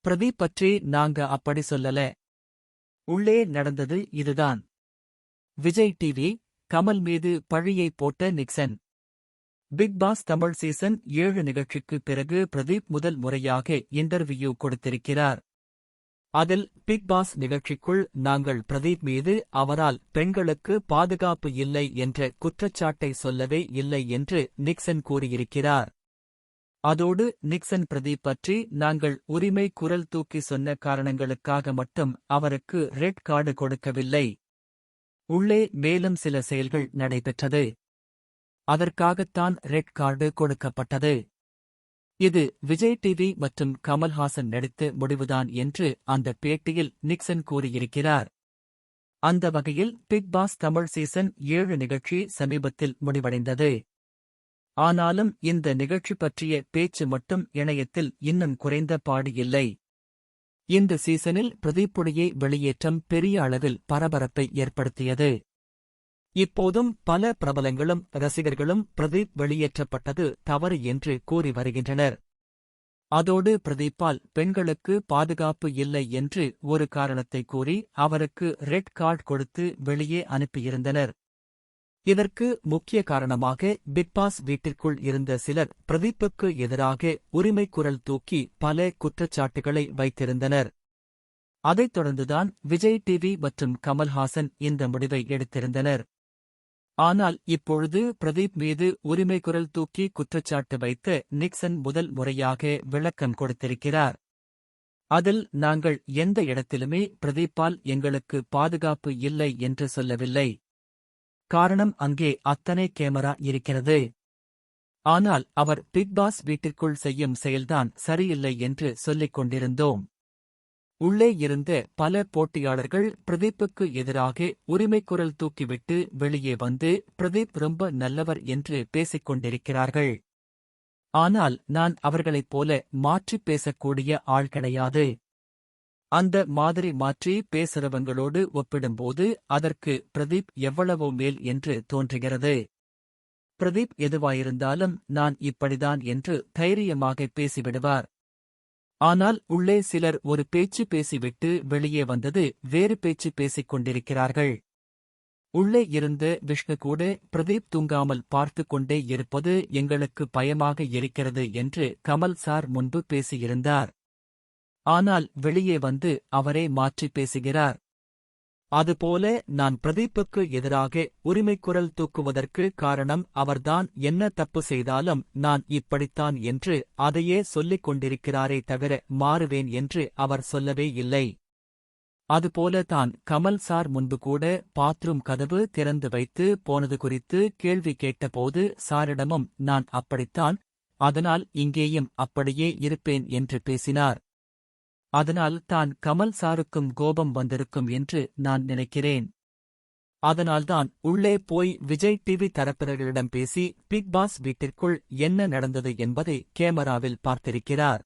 பிரதீப் பற்றி நாங்க அப்படி சொல்லல. உள்ளே நடந்தது இதுதான். விஜய் டிவி, கமல் மீது பழியை போட்ட Nixon. Bigg Boss Tamil season 7 நிகழ்ச்சிக்கு பிறகு பிரதீப் முதல் முறையாக இன்டர்வியூ கொடுத்திருக்கிறார். அதில் பிக் பாஸ் நிகழ்ச்சிக்குள் நாங்கள் பிரதீப் மீது அவரால் பெண்களுக்கு பாதுகாப்பு இல்லை என்ற குற்றச்சாட்டை சொல்லவே இல்லை என்று நிக்சன் கூறியிருக்கிறார். அதோடு நிக்சன் பிரதீப் பற்றி நாங்கள் உரிமை குரல் தூக்கி சொன்ன காரணங்களுக்காக மட்டும் அவருக்கு ரெட் கார்டு கொடுக்கவில்லை. உள்ளே மேலும் சில செயல்கள் நடைபெற்றது. அதற்காகத்தான் ரெட் கார்டு கொடுக்கப்பட்டது. இது விஜய் டிவி மற்றும் கமல்ஹாசன் நடித்த முடிவுதான் என்று அந்த பேட்டியில் நிக்சன் கூறியிருக்கிறார். அந்த வகையில் பிக் பாஸ் தமிழ் சீசன் 7 நிகழ்ச்சி சமீபத்தில் முடிவடைந்தது. ஆனாலும் இந்த நிகழ்ச்சி பற்றிய பேச்சு மட்டும் இணையத்தில் இன்னும் குறைந்த பாடு இல்லை. இந்த சீசனில் பிரதீப்புடைய வெளியேற்றம் பெரிய அளவில் பரபரப்பை ஏற்படுத்தியது. இப்போதும் பல பிரபலங்களும் ரசிகர்களும் பிரதீப் வெளியேற்றப்பட்டது தவறு என்று கூறி வருகின்றனர். அதோடு பிரதீப்பால் பெண்களுக்கு பாதுகாப்பு இல்லை என்று ஒரு காரணத்தை கூறி அவருக்கு ரெட் கார்டு கொடுத்து வெளியே அனுப்பியிருந்தனர். இதற்கு முக்கிய காரணமாக பிக்பாஸ் வீட்டிற்குள் இருந்த சிலர் பிரதீப்புக்கு எதிராக உரிமை குரல் தூக்கி பல குற்றச்சாட்டுகளை வைத்திருந்தனர். அதைத் தொடர்ந்துதான் விஜய் டிவி மற்றும் கமல்ஹாசன் இந்த முடிவை எடுத்திருந்தனர். ஆனால் இப்பொழுது பிரதீப் மீது உரிமை குரல் தூக்கி குற்றச்சாட்டு வைத்த நிக்சன் முதல் முறையாக விளக்கம் கொடுத்திருக்கிறார். அதில் நாங்கள் எந்த இடத்திலுமே பிரதீப்பால் எங்களுக்கு பாதுகாப்பு இல்லை என்று சொல்லவில்லை. காரணம் அங்கே அத்தனை கேமரா இருக்கிறது. ஆனால் அவர் பிக் பாஸ் வீட்டிற்குள் செய்யும் செயல்தான் சரியில்லை என்று சொல்லிக் கொண்டிருந்தோம். உள்ளே இருந்த பல போட்டியாளர்கள் பிரதீப்புக்கு எதிராக உரிமை குரல் தூக்கிவிட்டு வெளியே வந்து பிரதீப் ரொம்ப நல்லவர் என்று பேசிக் கொண்டிருக்கிறார்கள். ஆனால் நான் அவர்களைப் போல மாற்றிப் பேசக்கூடிய ஆள் கிடையாது. அந்த மாதிரி மாற்றி பேசுறவங்களோடு ஒப்பிடும்போது அதற்கு பிரதீப் எவ்வளவோ மேல் என்று தோன்றுகிறது. பிரதீப் எதுவாயிருந்தாலும் நான் இப்படிதான் என்று தைரியமாக பேசிவிடுவார். ஆனால் உள்ளே சிலர் ஒரு பேச்சு பேசிவிட்டு வெளியே வந்தது வேறு பேச்சு பேசிக் கொண்டிருக்கிறார்கள். உள்ளே இருந்த விஷ்ணு கூட பிரதீப் தூங்காமல் பார்த்து கொண்டே இருப்பது எங்களுக்கு பயமாக இருக்கிறது என்று கமல் சார் முன்பு பேசியிருந்தார். ஆனால் வெளியே வந்து அவரே மாற்றி பேசுகிறார். அதுபோல நான் பிரதீப்புக்கு எதிராக உரிமை குரல் தூக்குவதற்கு காரணம் அவர்தான் என்ன தப்பு செய்தாலும் நான் இப்படித்தான் என்று அதையே சொல்லிக் கொண்டிருக்கிறாரே தவிர மாறுவேன் என்று அவர் சொல்லவே இல்லை. அதுபோல தான் கமல் சார் முன்பு கூட பாத்ரூம் கதவு திறந்து வைத்து போனது குறித்து கேள்வி கேட்டபோது சாரிடமும் நான் அப்படித்தான், அதனால் இங்கேயும் அப்படியே இருப்பேன் என்று பேசினார். அதனால் தான் கமல் சாருக்கும் கோபம் வந்திருக்கும் என்று நான் நினைக்கிறேன். அதனால்தான் உள்ளே போய் விஜய் டிவி தரப்பினர்களிடம் பேசி பிக் பாஸ் வீட்டிற்குள் என்ன நடந்தது என்பதை கேமராவில் பார்த்திருக்கிறார்.